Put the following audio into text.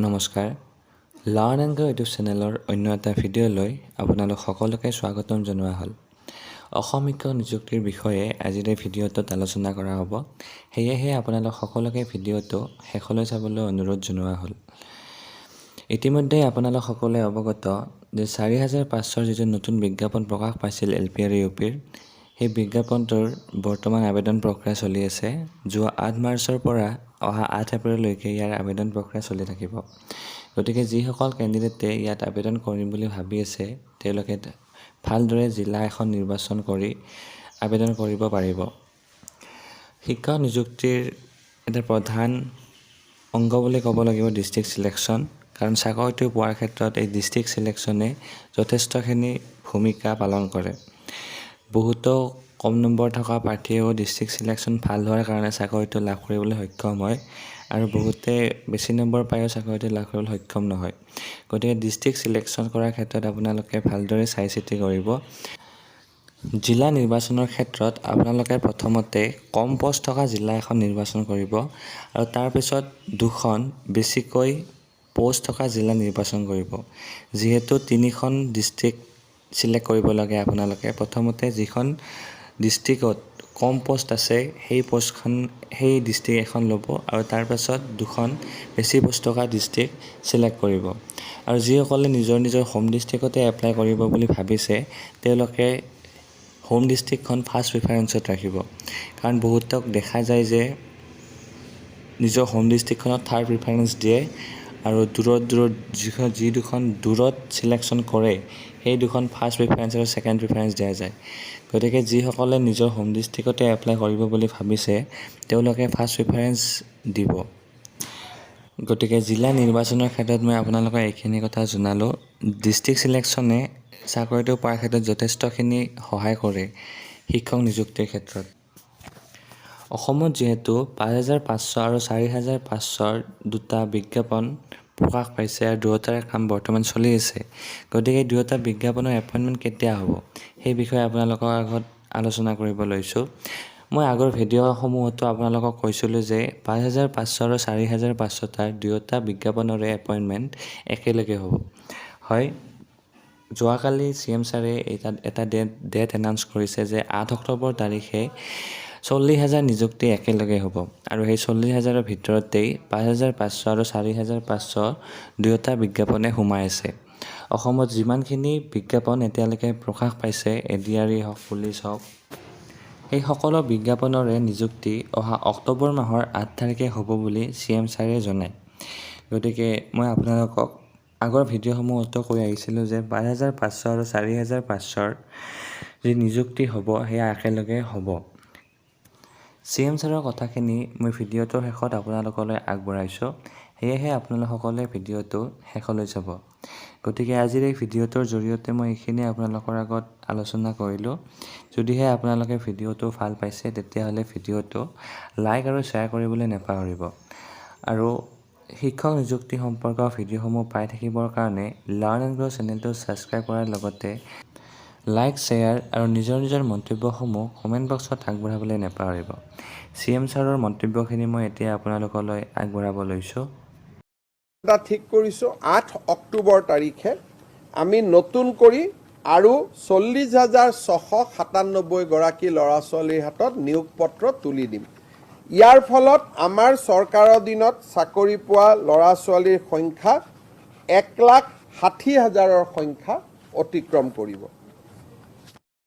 নমস্কাৰ learn and grow' YouTube চেনেলৰ অন্য এটা ভিডিঅ'লৈ আপোনালোক সকলোকে স্বাগতম জনোৱা হ'ল। অসম শিক্ষক নিযুক্তিৰ বিষয়ে আজিৰ এই ভিডিঅ'টোত আলোচনা কৰা হ'ব। সেয়েহে আপোনালোক সকলোকে ভিডিঅ'টো শেষলৈ চাবলৈ অনুৰোধ জনোৱা হ'ল। ইতিমধ্যে আপোনালোক সকলোৱে অৱগত যে ৪৫০০ যিটো নতুন বিজ্ঞাপন প্ৰকাশ পাইছিল LP আৰু UPৰ, সেই বিজ্ঞাপনটোৰ বৰ্তমান আবেদন প্ৰক্ৰিয়া চলি আছে। যোৱা ৮ মাৰ্চৰ পৰা অহা ৮ এপ্ৰিললৈকে ইয়াৰ আবেদন প্ৰক্ৰিয়া চলি থাকিব। গতিকে যিসকল কেণ্ডিডেটে ইয়াত আবেদন কৰিম বুলি ভাবি আছে তেওঁলোকে ভালদৰে জিলা এখন নিৰ্বাচন কৰি আবেদন কৰিব পাৰিব। শিক্ষক নিযুক্তিৰ এটা প্ৰধান অংগ বুলি ক'ব লাগিব ডিষ্ট্ৰিক্ট চিলেকশ্যন, কাৰণ চাকৰিটো পোৱাৰ ক্ষেত্ৰত এই ডিষ্ট্ৰিক্ট চিলেকশ্যনে যথেষ্টখিনি ভূমিকা পালন কৰে। বহুতো কম নম্বৰ থকা প্ৰাৰ্থীয়েও ডিষ্ট্ৰিক্ট চিলেকশ্যন ভাল হোৱাৰ কাৰণে চাকৰিটো লাভ কৰিবলৈ সক্ষম হয়, আৰু বহুতে বেছি নম্বৰ পায়ো চাকৰিটো লাভ কৰিবলৈ সক্ষম নহয়। গতিকে ডিষ্ট্ৰিক্ট চিলেকশ্যন কৰাৰ ক্ষেত্ৰত আপোনালোকে ভালদৰে চাই চিতি কৰিব। জিলা নিৰ্বাচনৰ ক্ষেত্ৰত আপোনালোকে প্ৰথমতে কম পোষ্ট থকা জিলা এখন নিৰ্বাচন কৰিব, আৰু তাৰপিছত দুখন বেছিকৈ পোষ্ট থকা জিলা নিৰ্বাচন কৰিব। যিহেতু ৩খন ডিষ্ট্ৰিক্ট চিলেক্ট কৰিব লাগে আপোনালোকে, প্ৰথমতে যিখন ডিষ্ট্ৰিক্টত কম পোষ্ট আছে সেই ডিষ্ট্ৰিক্ট এখন ল'ব, আৰু তাৰপাছত দুখন বেছি পোষ্ট থকা ডিষ্ট্ৰিক্ট চিলেক্ট কৰিব। আৰু যিসকলে নিজৰ হোম ডিষ্ট্ৰিক্টতে এপ্লাই কৰিব বুলি ভাবিছে তেওঁলোকে হোম ডিষ্ট্ৰিক্টখন ফাৰ্ষ্ট প্ৰিফাৰেঞ্চত ৰাখিব, কাৰণ বহুতক দেখা যায় যে নিজৰ হোম ডিষ্ট্ৰিক্টখনত থাৰ্ড প্ৰিফাৰেঞ্চ দিয়ে, আৰু দূৰত যি দুখন দূৰত চিলেকশ্যন কৰে সেই দুখন ফাৰ্ষ্ট প্ৰিফাৰেঞ্চ আৰু ছেকেণ্ড প্ৰিফাৰেঞ্চ দিয়া যায়। গতিকে যিসকলে নিজৰ হোম ডিষ্ট্ৰিক্টতে এপ্লাই কৰিব বুলি ভাবিছে তেওঁলোকে ফাৰ্ষ্ট প্ৰিফাৰেঞ্চ দিব। গতিকে জিলা নিৰ্বাচনৰ ক্ষেত্ৰত মই আপোনালোকক এইখিনি কথা জনালোঁ। ডিষ্ট্ৰিক্ট চিলেকশ্যনে চাকৰিটো পোৱাৰ ক্ষেত্ৰত যথেষ্টখিনি সহায় কৰে শিক্ষক নিযুক্তিৰ ক্ষেত্ৰত। অসমত যিহেতু ৫৫০০ আৰু ৪৫০০ দুটা বিজ্ঞাপন প্ৰকাশ পাইছে, আৰু দুয়োটাৰ কাম বৰ্তমান চলি আছে। গতিকে দুয়োটা বিজ্ঞাপনৰ এপইণ্টমেণ্ট কেতিয়া হ'ব সেই বিষয়ে আপোনালোকৰ আগত আলোচনা কৰিব লৈছোঁ। মই আগৰ ভিডিঅ'সমূহতো আপোনালোকক কৈছিলোঁ যে ৫৫০০ আৰু ৪৫০০ দুয়োটা বিজ্ঞাপনৰে এপইণ্টমেণ্ট একেলগে হ'ব। হয়, যোৱাকালি CM ছাৰে এটা ডেট এনাউন্স কৰিছে যে ৮ অক্টোবৰ তাৰিখে ৪০,০০০ নিযুক্তি একেলগে হ'ব, আৰু সেই ৪০,০০০ৰ ভিতৰতেই ৫৫০০ আৰু ৪৫০০ দুয়োটা বিজ্ঞাপনে সোমাই আছে। অসমত যিমানখিনি বিজ্ঞাপন এতিয়ালৈকে প্ৰকাশ পাইছে, ADRE হওক, পুলিচ হওক, সেই সকলো বিজ্ঞাপনৰে নিযুক্তি অহা অক্টোবৰ মাহৰ ৮ তাৰিখে হ'ব বুলি CM ছাৰে জনায়। গতিকে মই আপোনালোকক আগৰ ভিডিঅ'সমূহতো কৈ আহিছিলোঁ যে ৫৫০০ আৰু ৪৫০০ যি নিযুক্তি হ'ব সেয়া একেলগে হ'ব। CM ছাৰৰ কথাখিনি মই ভিডিঅ'টোৰ শেষত আপোনালোকলৈ আগবঢ়াইছোঁ, সেয়েহে আপোনালোক সকলোৱে ভিডিঅ'টো শেষলৈ চাব। গতিকে আজিৰ এই ভিডিঅ'টোৰ জৰিয়তে মই এইখিনি আপোনালোকৰ আগত আলোচনা কৰিলোঁ। যদিহে আপোনালোকে ভিডিঅ'টো ভাল পাইছে তেতিয়াহ'লে ভিডিঅ'টো লাইক আৰু শ্বেয়াৰ কৰিবলৈ নাপাহৰিব। আৰু শিক্ষক নিযুক্তি সম্পৰ্কীয় ভিডিঅ'সমূহ পাই থাকিবৰ কাৰণে লাৰ্ণ এণ্ড গ্ৰ' চেনেলটো ছাবস্ক্ৰাইব কৰাৰ লগতে লাইক, শ্বেয়াৰ আৰু নিজৰ মন্তব্যসমূহ কমেণ্ট বক্সত আগবঢ়াবলৈ নাপাহৰিব। CM ছাৰৰ মন্তব্যখিনি মই এতিয়া আপোনালোকলৈ আগবঢ়াব লৈছোঁ। এটা ঠিক কৰিছোঁ ৮ অক্টোবৰ তাৰিখে আমি নতুন কৰি আৰু ৪০,৬৯৭ গৰাকী ল'ৰা ছোৱালীৰ হাতত নিয়োগ পত্ৰ তুলি দিম। ইয়াৰ ফলত আমাৰ চৰকাৰৰ দিনত চাকৰি পোৱা ল'ৰা ছোৱালীৰ সংখ্যা ১,৬০,০০০ৰ সংখ্যা অতিক্ৰম কৰিব।